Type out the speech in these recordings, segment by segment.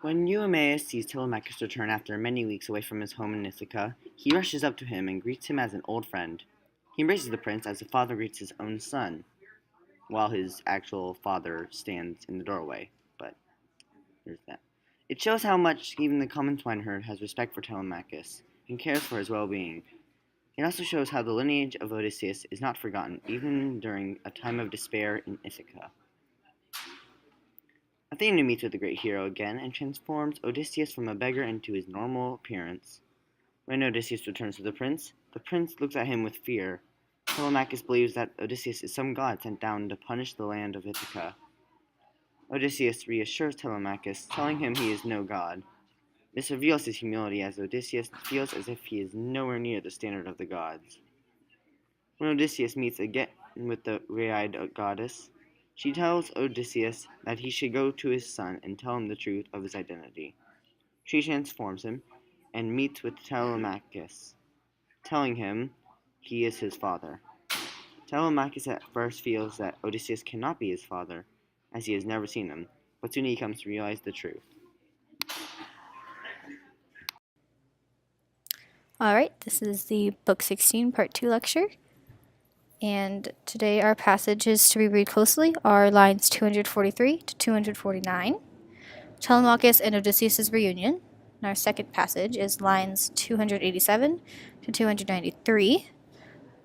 When Eumaeus sees Telemachus return after many weeks away from his home in Ithaca, he rushes up to him and greets him as an old friend. He embraces the prince as a father greets his own son, while his actual father stands in the doorway. But there's that. It shows how much even the common swineherd has respect for Telemachus and cares for his well-being. It also shows how the lineage of Odysseus is not forgotten, even during a time of despair in Ithaca. Athena meets with the great hero again and transforms Odysseus from a beggar into his normal appearance. When Odysseus returns to the prince looks at him with fear. Telemachus believes that Odysseus is some god sent down to punish the land of Ithaca. Odysseus reassures Telemachus, telling him he is no god. This reveals his humility as Odysseus feels as if he is nowhere near the standard of the gods. When Odysseus meets again with the ray-eyed goddess, she tells Odysseus that he should go to his son and tell him the truth of his identity. She transforms him and meets with Telemachus, telling him he is his father. Telemachus at first feels that Odysseus cannot be his father, as he has never seen him, but soon he comes to realize the truth. Alright, this is the Book 16 Part 2 lecture. And today our passages to be read closely are lines 243 to 249, Telemachus and Odysseus' reunion. And our second passage is lines 287 to 293,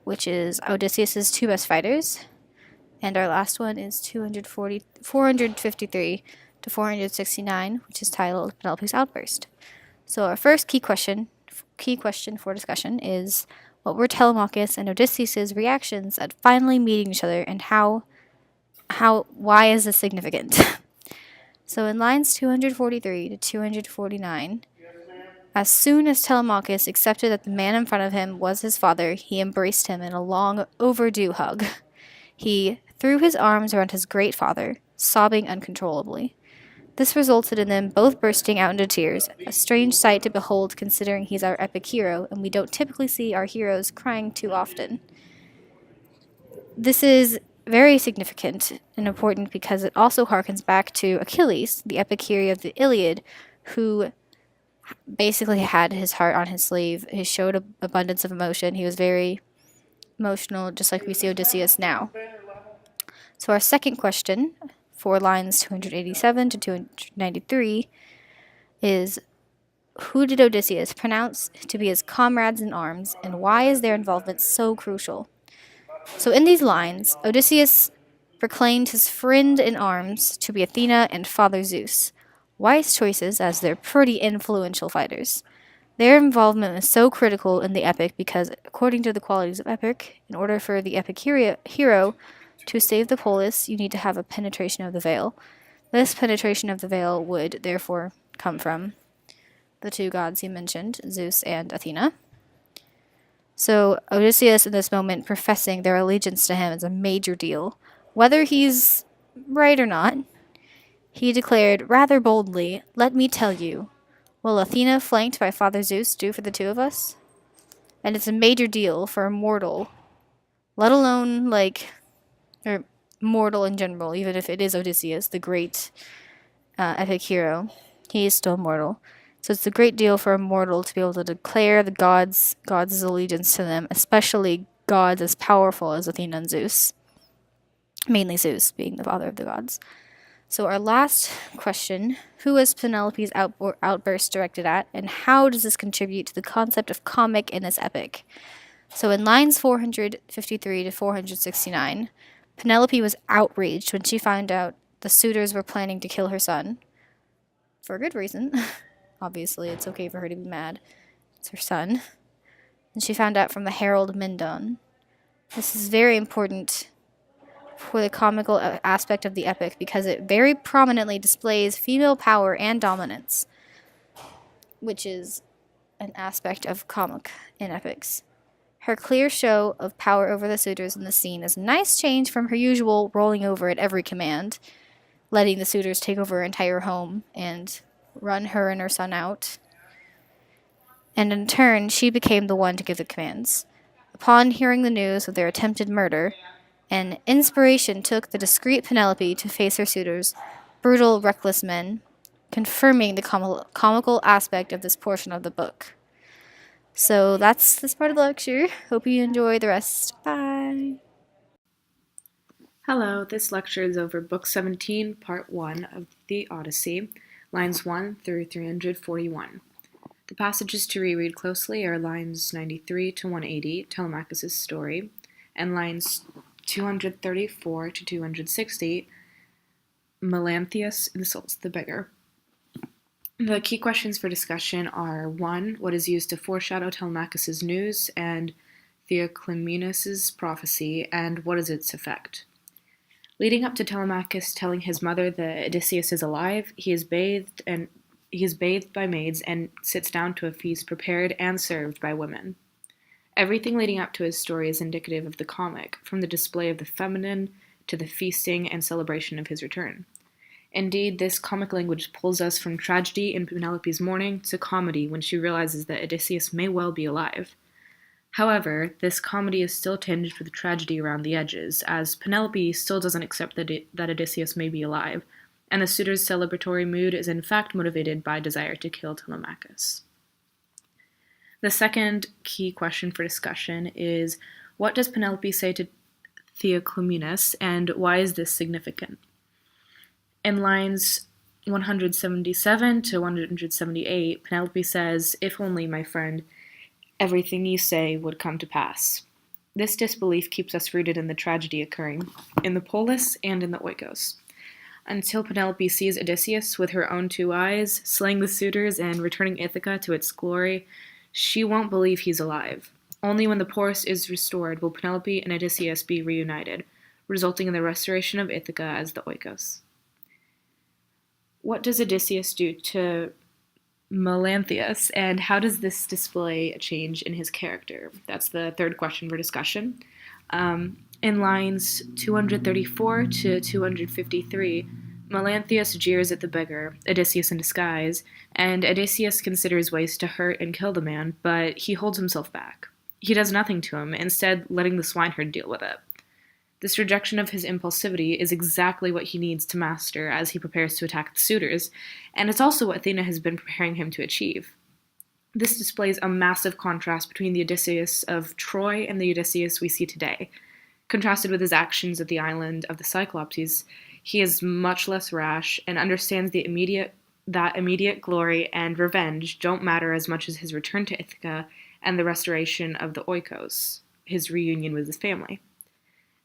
which is Odysseus' two best fighters. And our last one is 453 to 469, which is titled Penelope's Outburst. So our first key question for discussion is, what were Telemachus and Odysseus' reactions at finally meeting each other, and why is this significant? So in lines 243 to 249, as soon as Telemachus accepted that the man in front of him was his father, he embraced him in a long, overdue hug. He threw his arms around his great father, sobbing uncontrollably. This resulted in them both bursting out into tears, a strange sight to behold considering he's our epic hero, and we don't typically see our heroes crying too often. This is very significant and important because it also harkens back to Achilles, the epic hero of the Iliad, who basically had his heart on his sleeve. He showed abundance of emotion. He was very emotional, just like we see Odysseus now. So our second question, for lines 287 to 293, is, who did Odysseus pronounce to be his comrades in arms, and why is their involvement so crucial? So in these lines, Odysseus proclaimed his friend in arms to be Athena and Father Zeus. Wise choices, as they're pretty influential fighters. Their involvement is so critical in the epic because, according to the qualities of epic, in order for the epic hero to save the polis, you need to have a penetration of the veil. This penetration of the veil would therefore come from the two gods he mentioned, Zeus and Athena. So Odysseus in this moment professing their allegiance to him is a major deal. Whether he's right or not, he declared rather boldly, "Let me tell you, will Athena flanked by Father Zeus do for the two of us?" And it's a major deal for a mortal, let alone or mortal in general, even if it is Odysseus, the great epic hero. He is still mortal. So it's a great deal for a mortal to be able to declare the gods' allegiance to them, especially gods as powerful as Athena and Zeus. Mainly Zeus being the father of the gods. So our last question, who was Penelope's outburst directed at, and how does this contribute to the concept of comic in this epic? So in lines 453 to 469, Penelope was outraged when she found out the suitors were planning to kill her son. For a good reason. Obviously, it's okay for her to be mad. It's her son. And she found out from the herald Mindon. This is very important for the comical aspect of the epic because it very prominently displays female power and dominance, which is an aspect of comic in epics. Her clear show of power over the suitors in the scene is a nice change from her usual rolling over at every command, letting the suitors take over her entire home and run her and her son out. And in turn, she became the one to give the commands. Upon hearing the news of their attempted murder, an inspiration took the discreet Penelope to face her suitors, brutal, reckless men, confirming the comical aspect of this portion of the book. So that's this part of the lecture. Hope you enjoy the rest. Bye. Hello, this lecture is over Book 17, Part 1 of the Odyssey, lines 1 through 341. The passages to reread closely are lines 93 to 180, Telemachus' story, and lines 234 to 260, Melanthius insults the beggar. The key questions for discussion are 1. What is used to foreshadow Telemachus' news and Theoclymenus' prophecy, and what is its effect? Leading up to Telemachus telling his mother that Odysseus is alive, he is bathed by maids and sits down to a feast prepared and served by women. Everything leading up to his story is indicative of the comic, from the display of the feminine to the feasting and celebration of his return. Indeed, this comic language pulls us from tragedy in Penelope's mourning to comedy when she realizes that Odysseus may well be alive. However, this comedy is still tinged with tragedy around the edges, as Penelope still doesn't accept that Odysseus may be alive, and the suitor's celebratory mood is in fact motivated by desire to kill Telemachus. The second key question for discussion is, what does Penelope say to Theoclymenus, and why is this significant? In lines 177 to 178, Penelope says, "If only, my friend, everything you say would come to pass." This disbelief keeps us rooted in the tragedy occurring in the polis and in the oikos. Until Penelope sees Odysseus with her own two eyes, slaying the suitors and returning Ithaca to its glory, she won't believe he's alive. Only when the polis is restored will Penelope and Odysseus be reunited, resulting in the restoration of Ithaca as the oikos. What does Odysseus do to Melanthius, and how does this display a change in his character? That's the third question for discussion. In lines 234 to 253, Melanthius jeers at the beggar, Odysseus in disguise, and Odysseus considers ways to hurt and kill the man, but he holds himself back. He does nothing to him, instead letting the swineherd deal with it. This rejection of his impulsivity is exactly what he needs to master as he prepares to attack the suitors, and it's also what Athena has been preparing him to achieve. This displays a massive contrast between the Odysseus of Troy and the Odysseus we see today. Contrasted with his actions at the island of the Cyclopes, he is much less rash and understands that immediate glory and revenge don't matter as much as his return to Ithaca and the restoration of the oikos, his reunion with his family.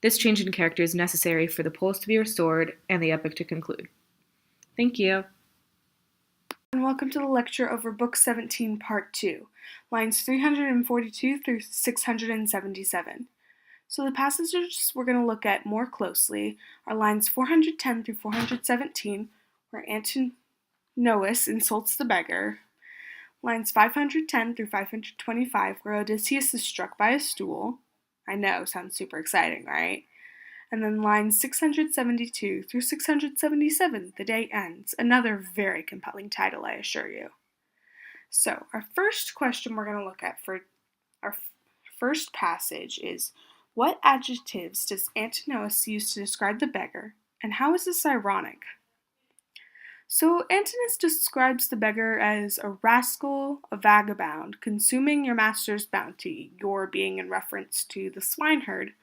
This change in character is necessary for the polis to be restored and the epic to conclude. Thank you. And welcome to the lecture over Book 17, Part 2, lines 342 through 677. So the passages we're going to look at more closely are lines 410 through 417, where Antinous insults the beggar, lines 510 through 525, where Odysseus is struck by a stool. I know, sounds super exciting, right? And then lines 672 through 677, The Day Ends. Another very compelling title, I assure you. So, our first question we're going to look at for our first passage is, what adjectives does Antinous use to describe the beggar, and how is this ironic? So, Antinous describes the beggar as a rascal, a vagabond, consuming your master's bounty, your being in reference to the swineherd.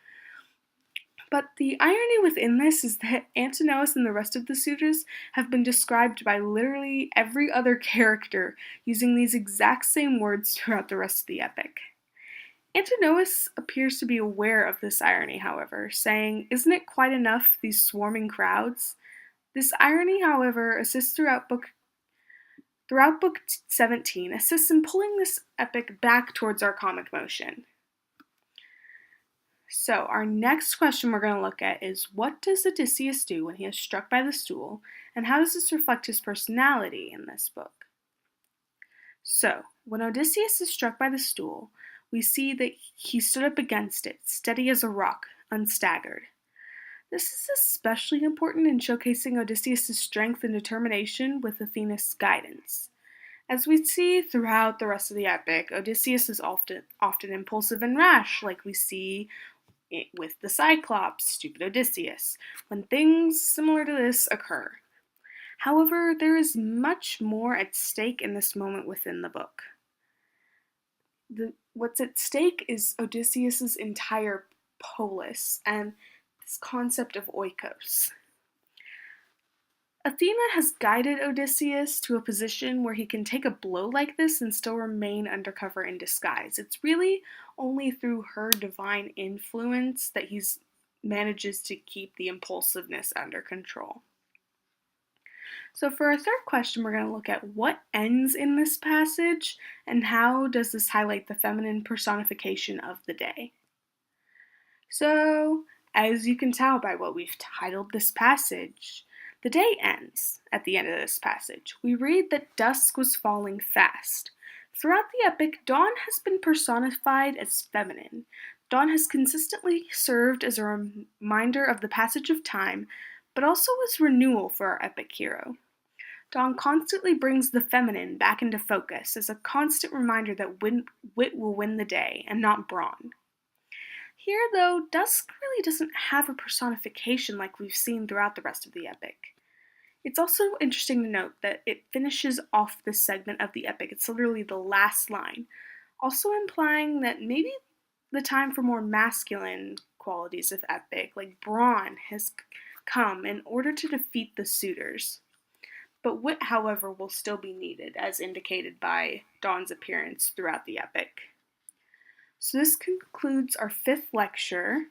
But the irony within this is that Antinous and the rest of the suitors have been described by literally every other character using these exact same words throughout the rest of the epic. Antinous appears to be aware of this irony, however, saying, "Isn't it quite enough, these swarming crowds?" This irony, however, assists throughout book 17, assists in pulling this epic back towards our comic motion. So, our next question we're going to look at is, what does Odysseus do when he is struck by the stool, and how does this reflect his personality in this book? So, when Odysseus is struck by the stool, we see that he stood up against it, steady as a rock, unstaggered. This is especially important in showcasing Odysseus' strength and determination with Athena's guidance. As we see throughout the rest of the epic, Odysseus is often impulsive and rash, like we see with the Cyclops, stupid Odysseus, when things similar to this occur. However, there is much more at stake in this moment within the book. What's at stake is Odysseus's entire polis and this concept of oikos. Athena has guided Odysseus to a position where he can take a blow like this and still remain undercover in disguise. It's really only through her divine influence that he manages to keep the impulsiveness under control. So for our third question, we're going to look at what ends in this passage and how does this highlight the feminine personification of the day. So, as you can tell by what we've titled this passage, the day ends at the end of this passage. We read that dusk was falling fast. Throughout the epic, dawn has been personified as feminine. Dawn has consistently served as a reminder of the passage of time, but also as renewal for our epic hero. Dawn constantly brings the feminine back into focus as a constant reminder that wit will win the day, and not brawn. Here, though, dusk really doesn't have a personification like we've seen throughout the rest of the epic. It's also interesting to note that it finishes off this segment of the epic. It's literally the last line, also implying that maybe the time for more masculine qualities of epic, like brawn, has come in order to defeat the suitors. But wit, however, will still be needed, as indicated by Dawn's appearance throughout the epic. So this concludes our 5th lecture